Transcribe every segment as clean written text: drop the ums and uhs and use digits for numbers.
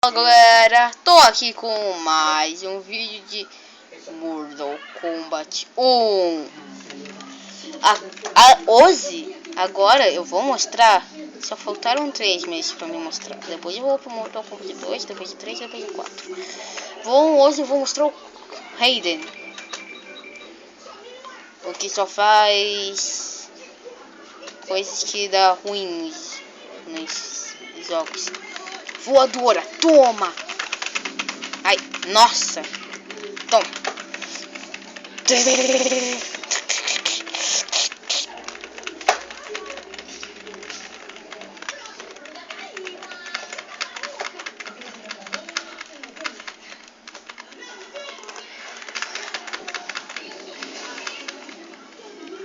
Fala galera, tô aqui com mais um vídeo de Mortal Kombat 1. Hoje, agora eu vou mostrar. Só faltaram 3 meses pra me mostrar. Depois eu vou pro Mortal Kombat 2, depois de 3, depois de 4. Hoje eu vou mostrar o Raiden, o que só faz coisas que dá ruim nos jogos. Voadora, toma! Ai, nossa! Toma!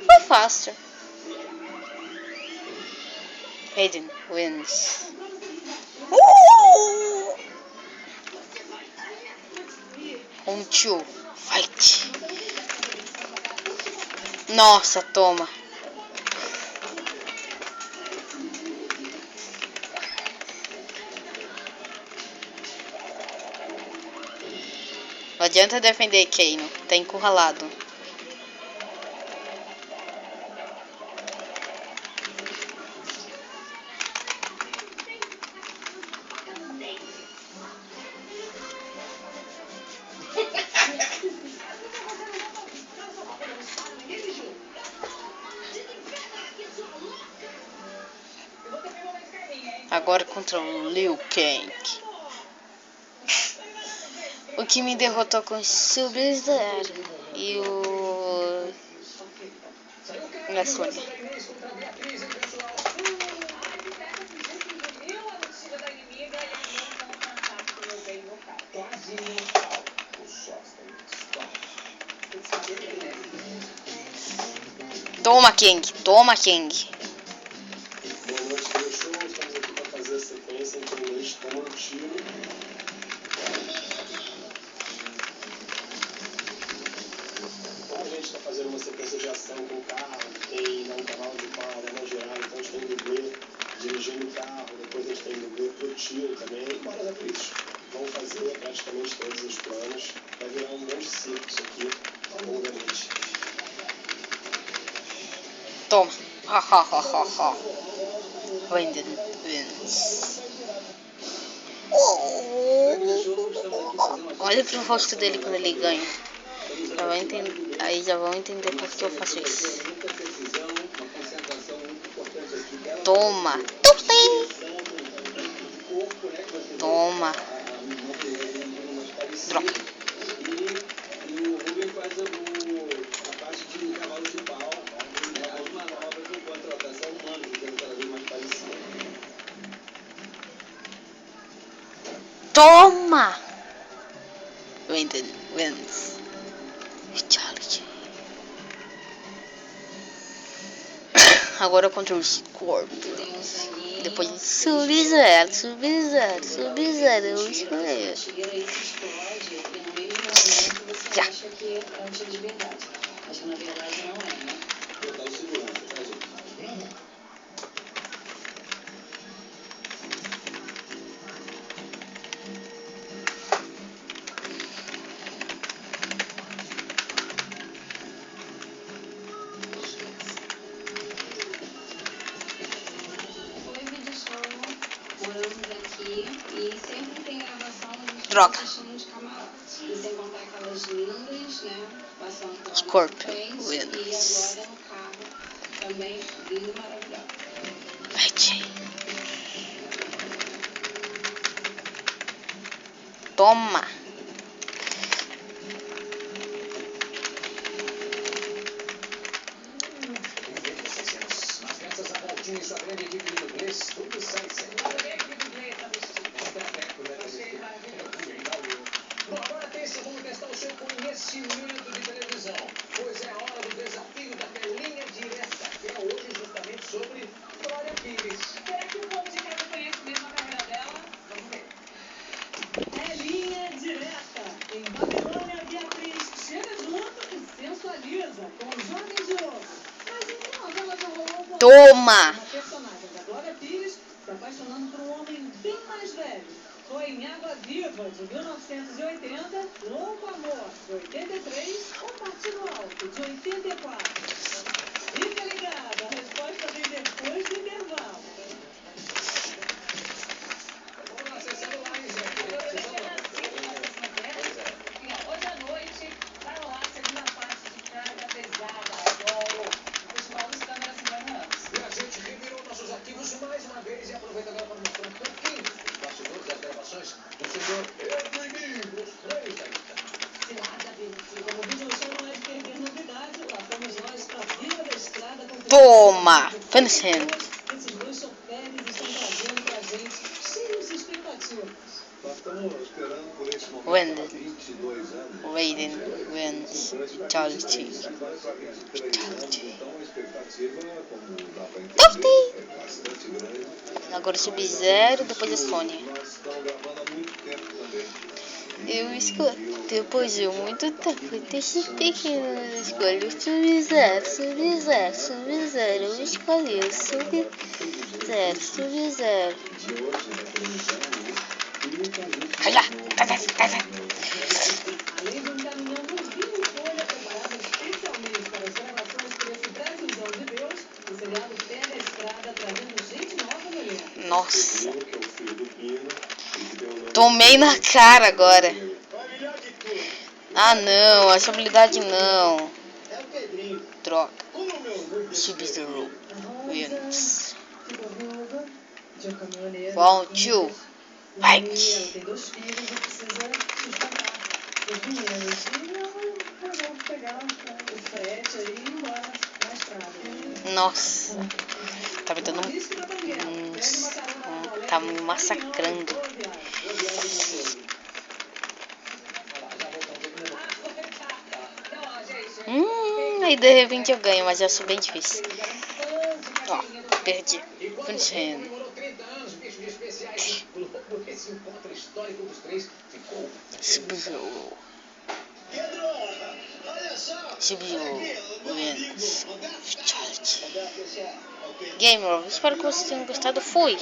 Foi fácil. Raiden wins. Two, fight. Nossa, toma. Não adianta defender Kano, tá encurralado. Agora contra o Liu Kang. O que me derrotou com Sub-Zero e o Sony. Toma, King, toma, King. Boa noite, meu show. Estamos aqui para fazer a sequência em que o Luiz toma um tiro. Como a gente está fazendo uma sequência de ação com o carro, tem um cavalo de pau, uma geral, então a gente tem dublê dirigindo o carro, depois a gente tem dublê pro tiro também. Bora dar por isso. Vamos fazer praticamente todos os planos. Vai virar um grande circo isso aqui ao longo da noite. Toma. Ha ha ha ha ha. Raiden wins. Olha pro rosto dele quando ele ganha. Aí já vão entender por que eu faço isso. Toma. Toma. Droga. Toma! Raiden wins. Charge. Agora contra o Scorpion. Depois de Sub-Zero. Já. E sempre tem gravação de Droga. de camarote. E sem contar aquelas lindas, né? Passando pela Scorpion frente. wins. E agora no carro também lindo e maravilhoso. Toma. Sua grande equipe de dublês, tudo sai sempre. Bom, agora pense, vamos testar o seu conhecimento de televisão, pois é a hora do desafio da telinha direta, que é hoje justamente sobre Glória Pires. Será que o povo de casa conhece mesmo a carreira dela? Vamos ver. Telinha direta. Em Babilônia, Beatriz chega junto e sensualiza com o Jovem Diogo. Mas em uma novela já rolou um Toma! personagem da Glória Pires se apaixonando por um homem bem mais velho. Foi em Água Viva, de 1980, Louco Amor, de 83, ou Partido Alto, de 84. Fica ligado, a resposta vem depois do intervalo. Vamos lá, acessando live, Hoje à noite vai rolar a segunda parte de Carga Pesada, o Festival dos Câmeras Enganadas. E a gente revirou nossos arquivos mais uma vez e aproveita agora para mostrar um pouquinho dos bastidores das gravações do senhor Edwin, os três da lista. Cilada, como o vídeo show não é de perder novidade, lá fomos nós pra Vila da Estrada com Toma! Finish him. esses dois chofés estão trazendo pra gente cheios de expectativas. Nós estamos esperando por esse momento When há 22 anos. Raiden wins Charity. Vai para 23 anos, então a expectativa, como dá para Tofty! entender, é bastante grande. Agora o Sub-Zero, depois a Sony. Nós estamos gravando há muito tempo também. Eu escolho, depois de muito tempo, desde pequeno, eu escolho o Sub-Zero, Sub-Zero, Sub-Zero, eu escolhi o Sub-Zero, Sub-Zero. Além de um caminhão novinho em folha preparado especialmente para as gravações por esse Brasilzão de Deus, o seriado pega a estrada trazendo gente nova no elenco. Nossa, Que é o filho do Pino, e que deu o nome tomei na cara agora. Mas melhor de tudo, Ah não, essa habilidade não. é o Pedrinho. Droga, Como o meu orgulho desse Sub-Zero wins. Ficou viúva de um caminhoneiro. Round 2, Ela fight. tem 2 filhos e precisa sustentar os meninos. E vamos pegar o frete aí e ir embora na estrada. Nossa, tá me dando Risco da banguela. Pega uma carona na coleta, tá me massacrando. boa viagem. Aí de repente eu ganho, mas eu sou bem difícil. Ó, perdi. Finish him. Demorou 30 anos, bicho de especiais no Globo. Esse encontro histórico dos três ficou. Sub-Zero. Pedro, olha só. Sub-Zero wins Charity. Roberto, esse é o Pedro. Gamer, espero que vocês tenham gostado. Fui!